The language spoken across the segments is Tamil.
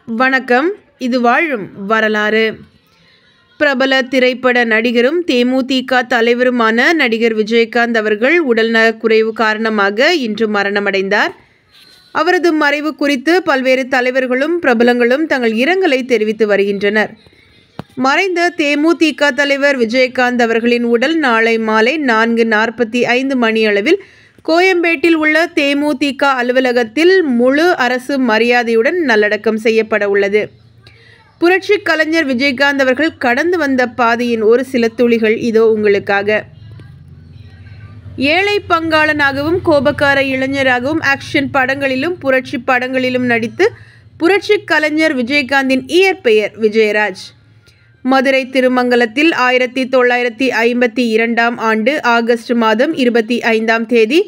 வணக்கம். இது வாழும் வரலாறு. பிரபல திரைப்பட நடிகரும் தேமுதிக தலைவருமான நடிகர் விஜயகாந்த் அவர்கள் உடல்நலக்குறைவு காரணமாக இன்று மரணமடைந்தார். அவரது மறைவு குறித்து பல்வேறு தலைவர்களும் பிரபலங்களும் தங்கள் இரங்கலை தெரிவித்து வருகின்றனர். மறைந்த தேமுதிக தலைவர் விஜயகாந்த் அவர்களின் உடல் நாளை மாலை 4:45 மணியளவில் கோயம்பேட்டில் உள்ள தேமுதிக அலுவலகத்தில் முழு அரசு மரியாதையுடன் நல்லடக்கம் செய்யப்பட உள்ளது. புரட்சி கலைஞர் விஜயகாந்த் அவர்கள் கடந்து வந்த பாதையின் ஒரு சில துளிகள் இதோ உங்களுக்காக. ஏழை பங்காளனாகவும் கோபக்கார இளைஞராகவும் ஆக்ஷன் படங்களிலும் புரட்சி படங்களிலும் நடித்து புரட்சி கலைஞர் விஜயகாந்தின் இயற்பெயர் விஜயராஜ். மதுரை திருமங்கலத்தில் 1952 ஆண்டு ஆகஸ்ட் மாதம் 25ஆம் தேதி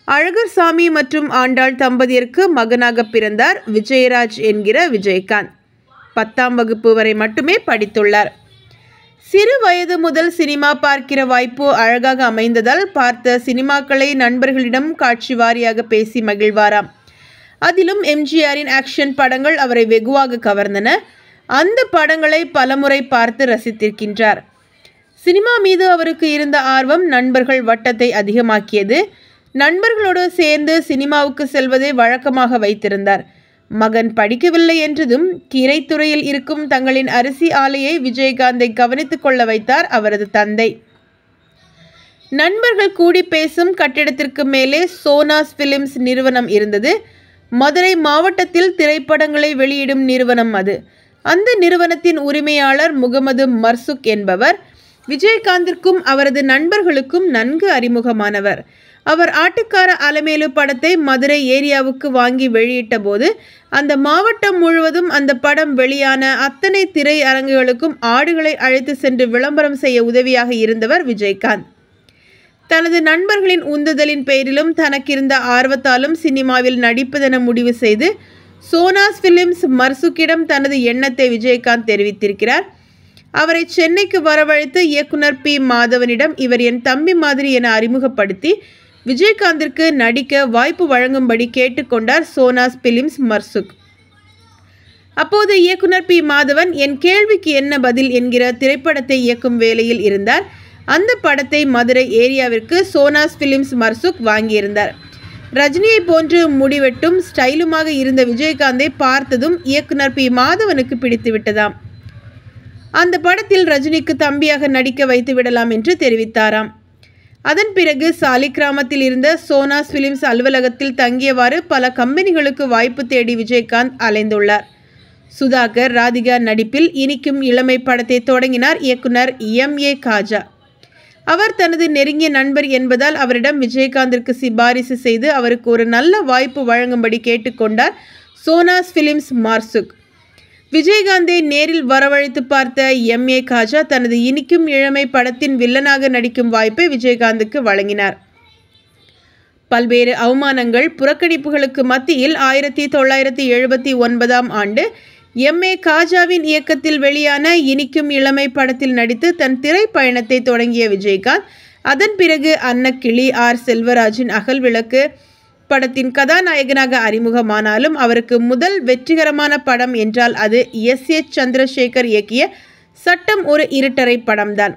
அழகர்சாமி மற்றும் ஆண்டாள் தம்பதியருக்கு மகனாக பிறந்தார் விஜயராஜ் என்கிற விஜயகாந்த். 10ஆம் வகுப்பு வரை மட்டுமே படித்துள்ளார். சிறு வயது முதல் சினிமா பார்க்கிற வாய்ப்பு அழகாக அமைந்ததால் பார்த்த சினிமாக்களை நண்பர்களிடம் காட்சி வாரியாக பேசி மகிழ்வாராம். அதிலும் எம்ஜிஆரின் ஆக்ஷன் படங்கள் அவரை வெகுவாக கவர்ந்தன. அந்த படங்களை பலமுறை பார்த்து ரசித்திருக்கின்றார். சினிமா மீது அவருக்கு இருந்த ஆர்வம் நண்பர்கள் வட்டத்தை அதிகமாக்கியது. நண்பர்களோடு சேர்ந்து சினிமாவுக்கு செல்வதை வழக்கமாக வைத்திருந்தார். மகன் படிக்கவில்லை என்றதும் கீரைத்துறையில் இருக்கும் தங்களின் அரிசி ஆலையை விஜயகாந்தை கவனித்துக் கொள்ள வைத்தார் அவரது தந்தை. நண்பர்கள் கூடி பேசும் கட்டிடத்திற்கு மேலே சோனாஸ் பிலிம்ஸ் நிறுவனம் இருந்தது. மதுரை மாவட்டத்தில் திரைப்படங்களை வெளியிடும் நிறுவனம் அது. அந்த நிறுவனத்தின் உரிமையாளர் முகமது மர்சுக் என்பவர் விஜயகாந்திற்கும் அவரது நண்பர்களுக்கும் நன்கு அறிமுகமானவர். அவர் ஆட்டுக்கார அலமேலு படத்தை மதுரை ஏரியாவுக்கு வாங்கி வெளியிட்ட போது அந்த மாவட்டம் முழுவதும் அந்த படம் வெளியான அத்தனை திரை அரங்குகளுக்கும் ஆடுகளை அழைத்து சென்று விளம்பரம் செய்ய உதவியாக இருந்தவர் விஜயகாந்த். தனது நண்பர்களின் உந்துதலின் பெயரிலும் தனக்கிருந்த ஆர்வத்தாலும் சினிமாவில் நடிப்பதென முடிவு செய்து சோனாஸ் பிலிம்ஸ் மர்சுக்கிடம் தனது எண்ணத்தை விஜயகாந்த் தெரிவித்திருக்கிறார். அவரை சென்னைக்கு வரவழைத்து இயக்குனர் பி. மாதவனிடம் இவர் என் தம்பி மாதிரி என அறிமுகப்படுத்தி விஜயகாந்திற்கு நடிக்க வாய்ப்பு வழங்கும்படி கேட்டுக்கொண்டார் சோனாஸ் பிலிம்ஸ் மர்சுக். அப்போது இயக்குனர் பி. மாதவன் என் கேள்விக்கு என்ன பதில் என்கிற திரைப்படத்தை இயக்கும் வேலையில் இருந்தார். அந்த படத்தை மதுரை ஏரியாவிற்கு சோனாஸ் பிலிம்ஸ் மர்சுக் வாங்கியிருந்தார். ரஜினியை போன்று முடிவெட்டும் ஸ்டைலுமாக இருந்த விஜயகாந்தை பார்த்ததும் இயக்குனர் பி. மாதவனுக்கு பிடித்து விட்டதாம். அந்த படத்தில் ரஜினிக்கு தம்பியாக நடிக்க வைத்து விடலாம் என்று தெரிவித்தாராம். அதன் பிறகு சாலிகிராமத்தில் இருந்த சோனாஸ் பிலிம்ஸ் அலுவலகத்தில் தங்கியவாறு பல கம்பெனிகளுக்கு வாய்ப்பு தேடி விஜயகாந்த் அலைந்துள்ளார். சுதாகர், ராதிகா நடிப்பில் இனிக்கும் இளமை படத்தை தொடங்கினார் இயக்குனர் M.A. காஜா. அவர் தனது நெருங்கிய நண்பர் என்பதால் அவரிடம் விஜயகாந்திற்கு சிபாரிசு செய்து அவருக்கு ஒரு நல்ல வாய்ப்பு வழங்கும்படி கேட்டுக்கொண்டார் சோனாஸ் பிலிம்ஸ் மர்சுக். விஜயகாந்தை நேரில் வரவழைத்து பார்த்த M.A. காஜா தனது இனிக்கும் இளமை படத்தின் வில்லனாக நடிக்கும் வாய்ப்பை விஜயகாந்துக்கு வழங்கினார். பல்வேறு அவமானங்கள், புறக்கணிப்புகளுக்கு மத்தியில் 1979ஆம் ஆண்டு M.A. காஜாவின் இயக்கத்தில் வெளியான இனிக்கும் இளமை படத்தில் நடித்து தன் திரைப்பயணத்தை தொடங்கிய விஜயகாந்த் அதன் பிறகு அன்னக்கிளி, R. செல்வராஜின் அகல்விளக்கு படத்தின் கதாநாயகனாக அறிமுகமானாலும் அவருக்கு முதல் வெற்றிகரமான படம் என்றால் அது S.A. சந்திரசேகர் இயக்கிய சட்டம் ஒரு இருட்டறை படம்தான்.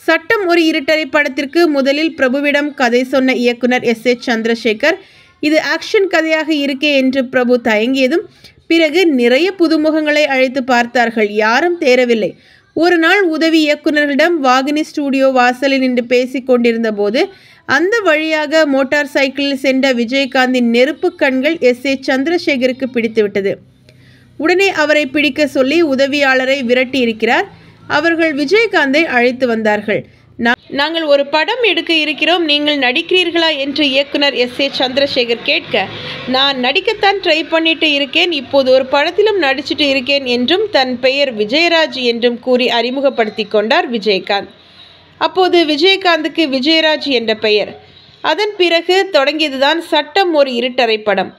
சட்டம் ஒரு இருட்டறை படத்திற்கு முதலில் பிரபுவிடம் கதை சொன்ன இயக்குனர் S.A. சந்திரசேகர் இது ஆக்ஷன் கதையாக இருக்கே என்று பிரபு தயங்கியதும் பிறகு நிறைய புதுமுகங்களை அழைத்து பார்த்தார்கள். யாரும் தேரவில்லை. ஒரு நாள் உதவி இயக்குநர்களிடம் வாகினி ஸ்டுடியோ வாசலில் நின்று பேசி கொண்டிருந்த போது அந்த வழியாக மோட்டார் சைக்கிளில் சென்ற விஜயகாந்தின் நெருப்பு கண்கள் S.A. சந்திரசேகருக்கு பிடித்துவிட்டது. உடனே அவரை பிடிக்க சொல்லி உதவியாளரை விரட்டி இருக்கிறார். அவர்கள் விஜயகாந்தை அழைத்து வந்தார்கள். நாங்கள் ஒரு படம் எடுக்க இருக்கிறோம், நீங்கள் நடிக்கிறீர்களா என்று இயக்குனர் S.A. சந்திரசேகர் கேட்க, நான் நடிக்கத்தான் ட்ரை பண்ணிட்டு இருக்கேன், இப்போது ஒரு படத்திலும் நடிச்சிட்டு இருக்கேன் என்றும் தன் பெயர் விஜயராஜ் என்றும் கூறி அறிமுகப்படுத்தி கொண்டார் விஜயகாந்த். அப்போது விஜயகாந்துக்கு விஜயராஜ் என்ற பெயர். அதன் பிறகு தொடங்கியதுதான் சட்டம் ஒரு இருட்டறை படம்.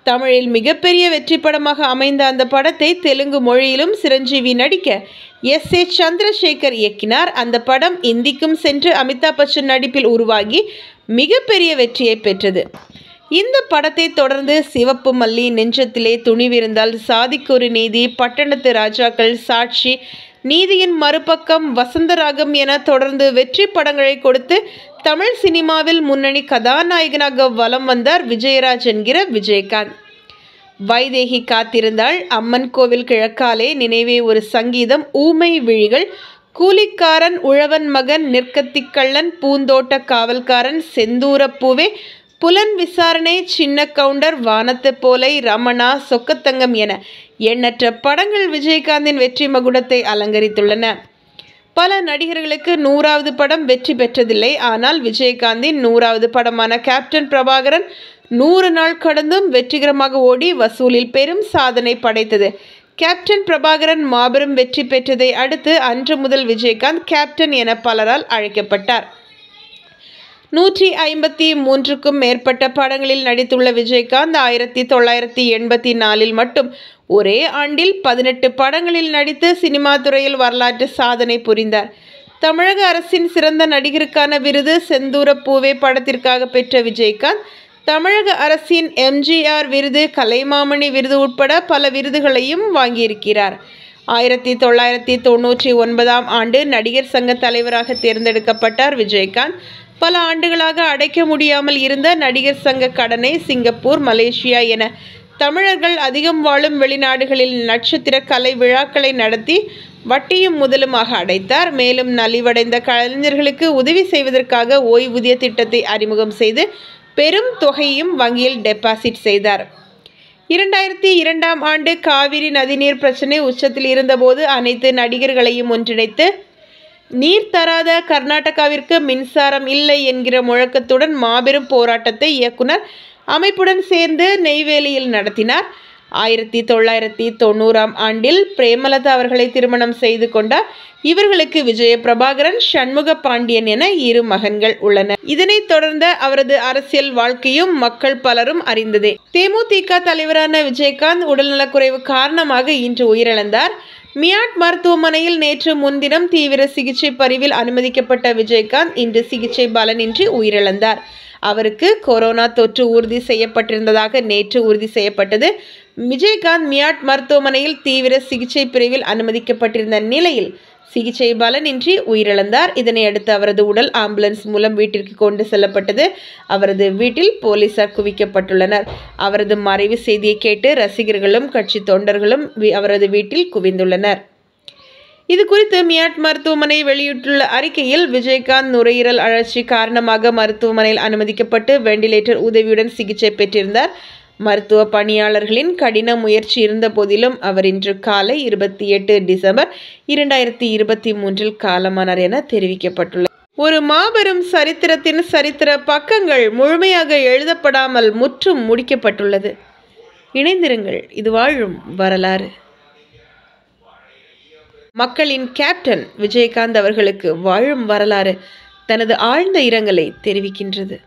தமிழில் மிகப்பெரிய வெற்றி படமாக அமைந்த அந்த படத்தை தெலுங்கு மொழியிலும் சிரஞ்சீவி நடிக்க S.A. சந்திரசேகர் இயக்கினார். அந்த படம் இந்திக்கும் சென்று அமிதாப் பச்சன் நடிப்பில் உருவாகி மிகப்பெரிய வெற்றியை பெற்றது. இந்த படத்தை தொடர்ந்து சிவப்பு மல்லி, நெஞ்சத்திலே துணிவிருந்தால், சாதிக்கொரு நீதி, பட்டணத்து ராஜாக்கள், சாட்சி, நீதியின் மறுபக்கம், வசந்தராகம் என தொடர்ந்து வெற்றி படங்களை கொடுத்து தமிழ் சினிமாவில் முன்னணி கதாநாயகனாக வலம் வந்தார் விஜயராஜ் என்கிற விஜயகாந்த். வைதேகி காத்திருந்தாள், அம்மன் கோவில் கிழக்காலே, நினைவே ஒரு சங்கீதம், ஊமை விழிகள், கூலிக்காரன், உழவன் மகன், நிற்கத்திக்கள்ளன், பூந்தோட்ட காவல்காரன், செந்தூரப்பூவே, புலன் விசாரணை, சின்ன கவுண்டர், வானத்து போலை, ரமணா, சொக்கத்தங்கம் என எண்ணற்ற படங்கள் விஜயகாந்தின் வெற்றி மகுடத்தை அலங்கரித்துள்ளன. பல நடிகர்களுக்கு 100வது படம் வெற்றி பெற்றதில்லை. ஆனால் விஜயகாந்தின் 100வது படமான கேப்டன் பிரபாகரன் 100 நாள் கடந்தும் வெற்றிகரமாக ஓடி வசூலில் பெரும் சாதனை படைத்தது. கேப்டன் பிரபாகரன் மாபெரும் வெற்றி பெற்றதை அடுத்து அன்று முதல் விஜயகாந்த் கேப்டன் என பலரால் அழைக்கப்பட்டார். 153க்கும் மேற்பட்ட படங்களில் நடித்துள்ள விஜயகாந்த் 1984 மட்டும் ஒரே ஆண்டில் 18 படங்களில் நடித்து சினிமா துறையில் வரலாற்று சாதனை புரிந்தார். தமிழக அரசின் சிறந்த நடிகருக்கான விருது செந்தூரப்பூவே படத்திற்காக பெற்ற விஜயகாந்த் தமிழக அரசின் எம்ஜிஆர் விருது, கலைமாமணி விருது உட்பட பல விருதுகளையும் வாங்கியிருக்கிறார். 1999ஆம் ஆண்டு நடிகர் சங்க தலைவராக தேர்ந்தெடுக்கப்பட்டார் விஜயகாந்த். பல ஆண்டுகளாக அடைக்க முடியாமல் இருந்த நடிகர் சங்க கடனை சிங்கப்பூர், மலேசியா என தமிழர்கள் அதிகம் வாழும் வெளிநாடுகளில் நட்சத்திர கலை விழாக்களை நடத்தி வட்டியும் முதலுமாக அடைத்தார். மேலும் நலிவடைந்த கலைஞர்களுக்கு உதவி செய்வதற்காக ஓய்வூதிய திட்டத்தை அறிமுகம் செய்து பெரும் தொகையும் வங்கியில் டெபாசிட் செய்தார். 2002ஆம் ஆண்டு காவிரி நதிநீர் பிரச்சனை உச்சத்தில் இருந்தபோது அனைத்து நடிகர்களையும் ஒன்றிணைத்து நீர் தராத கர்நாடகாவிற்கு மின்சாரம் இல்லை என்கிற முழக்கத்துடன் மாபெரும் போராட்டத்தை இயக்குனர் அமைப்புடன் சேர்ந்து நெய்வேலியில் நடத்தினார். 1990ஆம் ஆண்டில் பிரேமலதா அவர்களை திருமணம் செய்து கொண்டார். இவர்களுக்கு விஜய பிரபாகரன், சண்முக பாண்டியன் என 2 மகன்கள் உள்ளனர். இதனைத் தொடர்ந்த அவரது அரசியல் வாழ்க்கையும் மக்கள் பலரும் அறிந்ததே. தேமுதிக தலைவரான விஜயகாந்த் உடல்நலக்குறைவு காரணமாக இன்று உயிரிழந்தார். மியாட் மருத்துவமனையில் நேற்று முன்தினம் தீவிர சிகிச்சை பிரிவில் அனுமதிக்கப்பட்ட விஜயகாந்த் இன்று சிகிச்சை பலனின்றி உயிரிழந்தார். அவருக்கு கொரோனா தொற்று உறுதி செய்யப்பட்டிருந்ததாக நேற்று உறுதி செய்யப்பட்டது. விஜயகாந்த் மியாட் மருத்துவமனையில் தீவிர சிகிச்சை பிரிவில் அனுமதிக்கப்பட்டிருந்த நிலையில் சிகிச்சை பலனின்றி உயிரிழந்தார். இதனையடுத்து அவரது உடல் ஆம்புலன்ஸ் மூலம் வீட்டிற்கு கொண்டு செல்லப்பட்டது. அவரது வீட்டில் போலீசார் குவிக்கப்பட்டுள்ளனர். அவரது மறைவு செய்தியை கேட்டு ரசிகர்களும் கட்சி தொண்டர்களும் அவரது வீட்டில் குவிந்துள்ளனர். இது குறித்து மியாட் மருத்துவமனை வெளியிட்டுள்ள அறிக்கையில், விஜயகாந்த் நுரையீரல் அழற்சி காரணமாக மருத்துவமனையில் அனுமதிக்கப்பட்டு வெண்டிலேட்டர் உதவியுடன் சிகிச்சை பெற்றிருந்தார். மருத்துவ பணியாளர்களின் கடின முயற்சி இருந்த போதிலும் அவர் இன்று காலை 28 டிசம்பர் 2023 காலமானார் என தெரிவிக்கப்பட்டுள்ளது. ஒரு மாபெரும் சரித்திரத்தின் சரித்திர பக்கங்கள் முழுமையாக எழுதப்படாமல் முற்றும் முடிக்கப்பட்டுள்ளது. இணைந்திருங்கள், இது வாழும் வரலாறு. மக்களின் கேப்டன் விஜயகாந்த் அவர்களுக்கு வாழும் வரலாறு தனது ஆழ்ந்த இரங்கலை தெரிவிக்கின்றது.